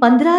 15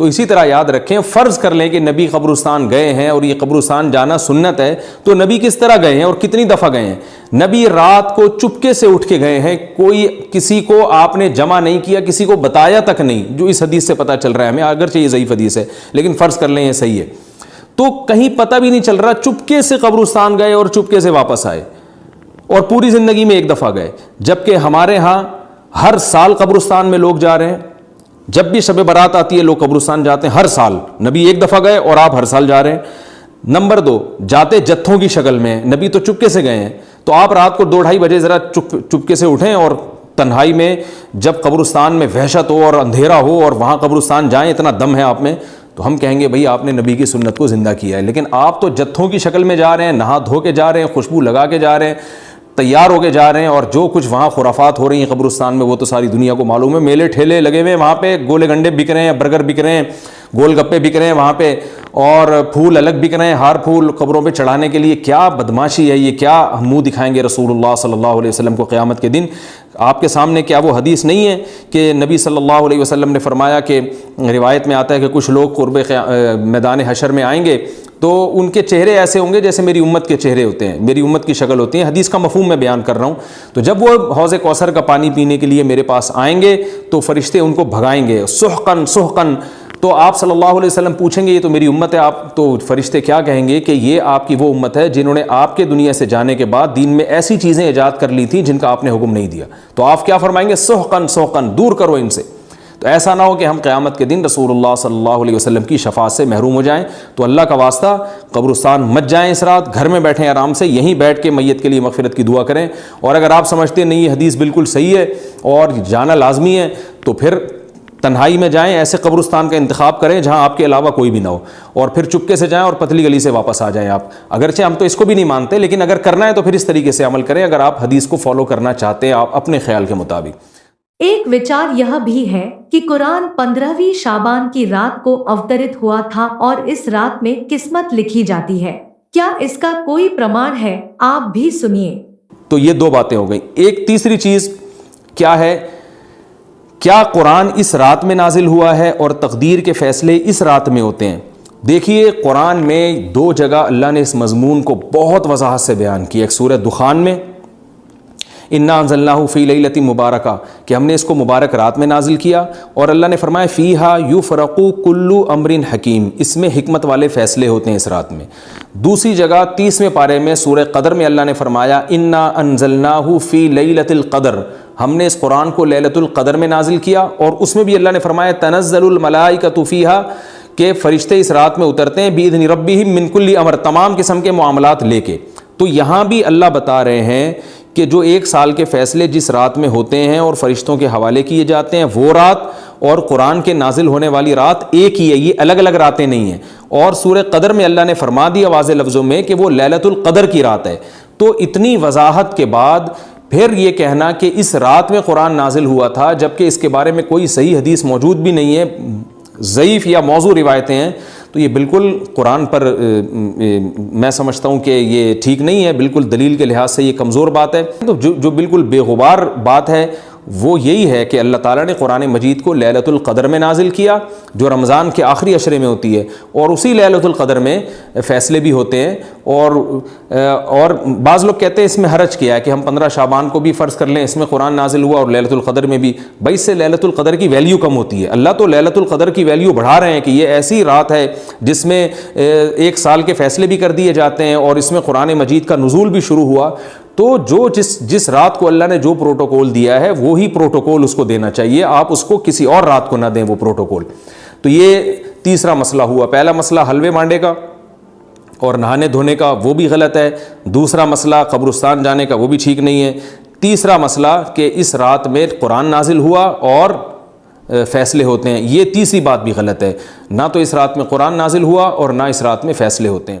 تو اسی طرح یاد رکھیں، فرض کر لیں کہ نبی قبرستان گئے ہیں اور یہ قبرستان جانا سنت ہے، تو نبی کس طرح گئے ہیں اور کتنی دفعہ گئے ہیں؟ نبی رات کو چپکے سے اٹھ کے گئے ہیں، کوئی کسی کو آپ نے جمع نہیں کیا، کسی کو بتایا تک نہیں، جو اس حدیث سے پتہ چل رہا ہے ہمیں، اگرچہ یہ ضعیف حدیث ہے لیکن فرض کر لیں یہ صحیح ہے، تو کہیں پتہ بھی نہیں چل رہا، چپکے سے قبرستان گئے اور چپکے سے واپس آئے، اور پوری زندگی میں ایک دفعہ گئے، جبکہ ہمارے ہاں ہر سال قبرستان میں لوگ جا رہے ہیں، جب بھی شب برات آتی ہے لوگ قبرستان جاتے ہیں، ہر سال، نبی ایک دفعہ گئے اور آپ ہر سال جا رہے ہیں۔ نمبر 2، جاتے جتھوں کی شکل میں، نبی تو چپکے سے گئے ہیں، تو آپ رات کو 2-2:30 بجے ذرا چپکے سے اٹھیں اور تنہائی میں جب قبرستان میں وحشت ہو اور اندھیرا ہو اور وہاں قبرستان جائیں، اتنا دم ہے آپ میں، تو ہم کہیں گے بھئی آپ نے نبی کی سنت کو زندہ کیا ہے۔ لیکن آپ تو جتھوں کی شکل میں جا رہے ہیں، نہا دھو کے جا رہے ہیں، خوشبو لگا کے جا رہے ہیں، تیار ہو کے جا رہے ہیں، اور جو کچھ وہاں خرافات ہو رہی ہیں قبرستان میں وہ تو ساری دنیا کو معلوم ہے، میلے ٹھیلے لگے ہوئے ہیں وہاں پہ، گولے گنڈے بک رہے ہیں، برگر بک رہے ہیں، گول گپے بک رہے ہیں وہاں پہ، اور پھول الگ بک رہے ہیں، ہار پھول قبروں پہ چڑھانے کے لیے۔ کیا بدماشی ہے یہ، کیا منہ دکھائیں گے رسول اللہ صلی اللہ علیہ وسلم کو قیامت کے دن؟ آپ کے سامنے کیا وہ حدیث نہیں ہے کہ نبی صلی اللہ علیہ وسلم نے فرمایا کہ روایت میں آتا ہے کہ کچھ لوگ قرب میدان حشر میں آئیں گے تو ان کے چہرے ایسے ہوں گے جیسے میری امت کے چہرے ہوتے ہیں، میری امت کی شکل ہوتی ہے، حدیث کا مفہوم میں بیان کر رہا ہوں۔ تو جب وہ حوض کوثر کا پانی پینے کے لیے میرے پاس آئیں گے تو فرشتے ان کو بھگائیں گے، سحقن سحقن، تو آپ صلی اللہ علیہ وسلم پوچھیں گے یہ تو میری امت ہے، آپ تو فرشتے کیا کہیں گے کہ یہ آپ کی وہ امت ہے جنہوں نے آپ کے دنیا سے جانے کے بعد دین میں ایسی چیزیں ایجاد کر لی تھیں جن کا آپ نے حکم نہیں دیا، تو آپ کیا فرمائیں گے؟ سحقن سحقن، دور کرو ان سے۔ تو ایسا نہ ہو کہ ہم قیامت کے دن رسول اللہ صلی اللہ علیہ وسلم کی شفاعت سے محروم ہو جائیں۔ تو اللہ کا واسطہ قبرستان مت جائیں اس رات، گھر میں بیٹھیں آرام سے، یہیں بیٹھ کے میت کے لیے مغفرت کی دعا کریں، اور اگر آپ سمجھتے ہیں نہیں یہ حدیث بالکل صحیح ہے اور جانا لازمی ہے تو پھر تنہائی میں جائیں، ایسے قبرستان کا انتخاب کریں جہاں آپ کے علاوہ کوئی بھی نہ ہو، اور پھر چپکے سے جائیں اور پتلی گلی سے واپس آ جائیں آپ۔ اگرچہ ہم تو اس کو بھی نہیں مانتے لیکن اگر کرنا ہے تو پھر اس طریقے سے عمل کریں، اگر آپ حدیث کو فالو کرنا چاہتے ہیں آپ اپنے خیال کے مطابق۔ ایک وچار یہ بھی ہے کہ قرآن 15ویں شعبان کی رات کو اوترت ہوا تھا اور اس رات میں قسمت لکھی جاتی ہے، کیا اس کا کوئی پرمان ہے؟ آپ بھی سنیے۔ تو یہ دو باتیں ہو گئیں۔ ایک تیسری چیز کیا ہے، کیا قرآن اس رات میں نازل ہوا ہے اور تقدیر کے فیصلے اس رات میں ہوتے ہیں؟ دیکھیے قرآن میں 2 جگہ اللہ نے اس مضمون کو بہت وضاحت سے بیان کیا، ایک سورہ دخان میں انا انزلناہ فی لیلۃ مبارکہ کہ ہم نے اس کو مبارک رات میں نازل کیا، اور اللہ نے فرمایا فیہا یفرق کل امر حکیم، اس میں حکمت والے فیصلے ہوتے ہیں اس رات میں۔ دوسری جگہ 30ویں پارے میں سورہ قدر میں اللہ نے فرمایا انا انزلناہ فی لیلۃ القدر، ہم نے اس قرآن کو لیلۃ القدر میں نازل کیا، اور اس میں بھی اللہ نے فرمایا تنزل الملائکۃ فیہا کہ فرشتے اس رات میں اترتے ہیں باذن ربہم من کل امر، تمام قسم کے معاملات لے کے۔ تو یہاں بھی اللہ بتا رہے ہیں کہ جو 1 سال کے فیصلے جس رات میں ہوتے ہیں اور فرشتوں کے حوالے کیے جاتے ہیں وہ رات اور قرآن کے نازل ہونے والی رات ایک ہی ہے، یہ الگ الگ راتیں نہیں ہیں۔ اور سورہ قدر میں اللہ نے فرما دیا واضح لفظوں میں کہ وہ لیلۃ القدر کی رات ہے۔ تو اتنی وضاحت کے بعد پھر یہ کہنا کہ اس رات میں قرآن نازل ہوا تھا جبکہ اس کے بارے میں کوئی صحیح حدیث موجود بھی نہیں ہے، ضعیف یا موضوع روایتیں ہیں، تو یہ بالکل قرآن پر میں سمجھتا ہوں کہ یہ ٹھیک نہیں ہے، بالکل دلیل کے لحاظ سے یہ کمزور بات ہے۔ تو جو بالکل بے غبار بات ہے وہ یہی ہے کہ اللہ تعالیٰ نے قرآن مجید کو لیلۃ القدر میں نازل کیا جو رمضان کے آخری عشرے میں ہوتی ہے، اور اسی لیلۃ القدر میں فیصلے بھی ہوتے ہیں۔ اور بعض لوگ کہتے ہیں اس میں حرج کیا ہے کہ ہم 15 شعبان کو بھی فرض کر لیں اس میں قرآن نازل ہوا اور لیلۃ القدر میں بھی، بھائی اس سے لیلۃ القدر کی ویلیو کم ہوتی ہے۔ اللہ تو لیلۃ القدر کی ویلیو بڑھا رہے ہیں کہ یہ ایسی رات ہے جس میں 1 سال کے فیصلے بھی کر دیے جاتے ہیں اور اس میں قرآن مجید کا نزول بھی شروع ہوا۔ تو جس رات کو اللہ نے جو پروٹوکول دیا ہے وہی پروٹوکول اس کو دینا چاہیے، آپ اس کو کسی اور رات کو نہ دیں وہ پروٹوکول۔ تو یہ تیسرا مسئلہ ہوا۔ پہلا مسئلہ حلوے مانڈے کا اور نہانے دھونے کا، وہ بھی غلط ہے۔ دوسرا مسئلہ قبرستان جانے کا، وہ بھی ٹھیک نہیں ہے۔ تیسرا مسئلہ کہ اس رات میں قرآن نازل ہوا اور فیصلے ہوتے ہیں، یہ تیسری بات بھی غلط ہے۔ نہ تو اس رات میں قرآن نازل ہوا اور نہ اس رات میں فیصلے ہوتے ہیں۔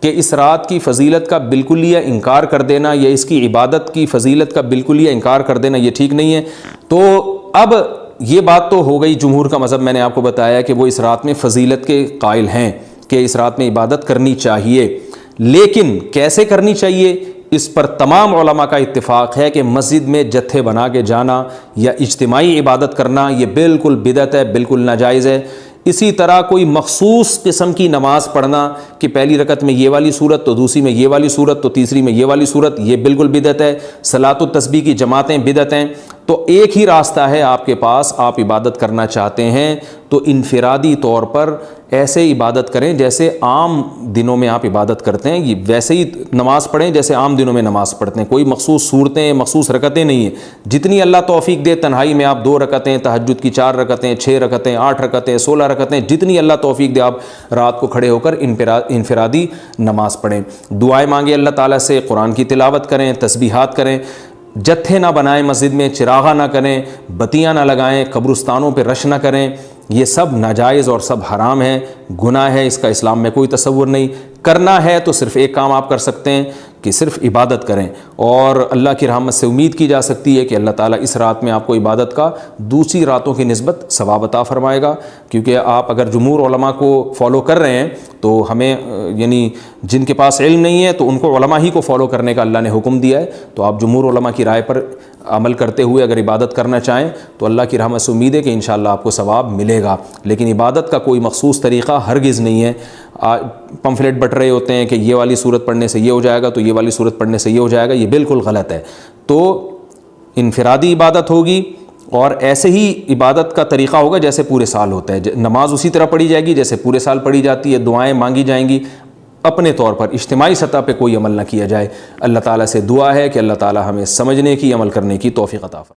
کہ اس رات کی فضیلت کا بالکلیہ انکار کر دینا یا اس کی عبادت کی فضیلت کا بالکلیہ انکار کر دینا یہ ٹھیک نہیں ہے۔ تو اب یہ بات تو ہو گئی، جمہور کا مذہب میں نے آپ کو بتایا کہ وہ اس رات میں فضیلت کے قائل ہیں کہ اس رات میں عبادت کرنی چاہیے، لیکن کیسے کرنی چاہیے اس پر تمام علماء کا اتفاق ہے کہ مسجد میں جتھے بنا کے جانا یا اجتماعی عبادت کرنا یہ بالکل بدعت ہے، بالکل ناجائز ہے۔ اسی طرح کوئی مخصوص قسم کی نماز پڑھنا کہ پہلی رکعت میں یہ والی صورت تو دوسری میں یہ والی صورت تو تیسری میں یہ والی صورت، یہ بالکل بدعت ہے۔ صلاۃ التسبیح کی جماعتیں بدعت ہیں۔ تو ایک ہی راستہ ہے آپ کے پاس، آپ عبادت کرنا چاہتے ہیں تو انفرادی طور پر ایسے عبادت کریں جیسے عام دنوں میں آپ عبادت کرتے ہیں، یہ ویسے ہی نماز پڑھیں جیسے عام دنوں میں نماز پڑھتے ہیں۔ کوئی مخصوص صورتیں، مخصوص رکعتیں نہیں ہیں، جتنی اللہ توفیق دے تنہائی میں آپ 2 رکعتیں، تہجد کی 4 رکعتیں، 6 رکعتیں، 8 رکعتیں، 16 رکعتیں، جتنی اللہ توفیق دے آپ رات کو کھڑے ہو کر انفرادی نماز پڑھیں، دعائیں مانگیں اللہ تعالیٰ سے، قرآن کی تلاوت کریں، تسبیحات کریں، جتھے نہ بنائیں مسجد میں، چراغاں نہ کریں، بتیاں نہ لگائیں، قبرستانوں پہ رش نہ کریں، یہ سب ناجائز اور سب حرام ہے، گناہ ہے، اس کا اسلام میں کوئی تصور نہیں۔ کرنا ہے تو صرف ایک کام آپ کر سکتے ہیں کہ صرف عبادت کریں، اور اللہ کی رحمت سے امید کی جا سکتی ہے کہ اللہ تعالیٰ اس رات میں آپ کو عبادت کا دوسری راتوں کی نسبت ثواب عطا فرمائے گا، کیونکہ آپ اگر جمہور علماء کو فالو کر رہے ہیں تو ہمیں یعنی جن کے پاس علم نہیں ہے تو ان کو علماء ہی کو فالو کرنے کا اللہ نے حکم دیا ہے، تو آپ جمہور علماء کی رائے پر عمل کرتے ہوئے اگر عبادت کرنا چاہیں تو اللہ کی رحمت سے امید ہے کہ انشاءاللہ آپ کو ثواب ملے گا۔ لیکن عبادت کا کوئی مخصوص طریقہ ہرگز نہیں ہے۔ پمفلیٹ بٹ رہے ہوتے ہیں کہ یہ والی صورت پڑھنے سے یہ ہو جائے گا تو یہ والی صورت پڑھنے سے یہ ہو جائے گا، یہ بالکل غلط ہے۔ تو انفرادی عبادت ہوگی اور ایسے ہی عبادت کا طریقہ ہوگا جیسے پورے سال ہوتا ہے، نماز اسی طرح پڑھی جائے گی جیسے پورے سال پڑھی جاتی ہے، دعائیں مانگی جائیں گی، اپنے طور پر اجتماعی سطح پہ کوئی عمل نہ کیا جائے۔ اللہ تعالیٰ سے دعا ہے کہ اللہ تعالیٰ ہمیں سمجھنے کی، عمل کرنے کی توفیق عطا فرمائے۔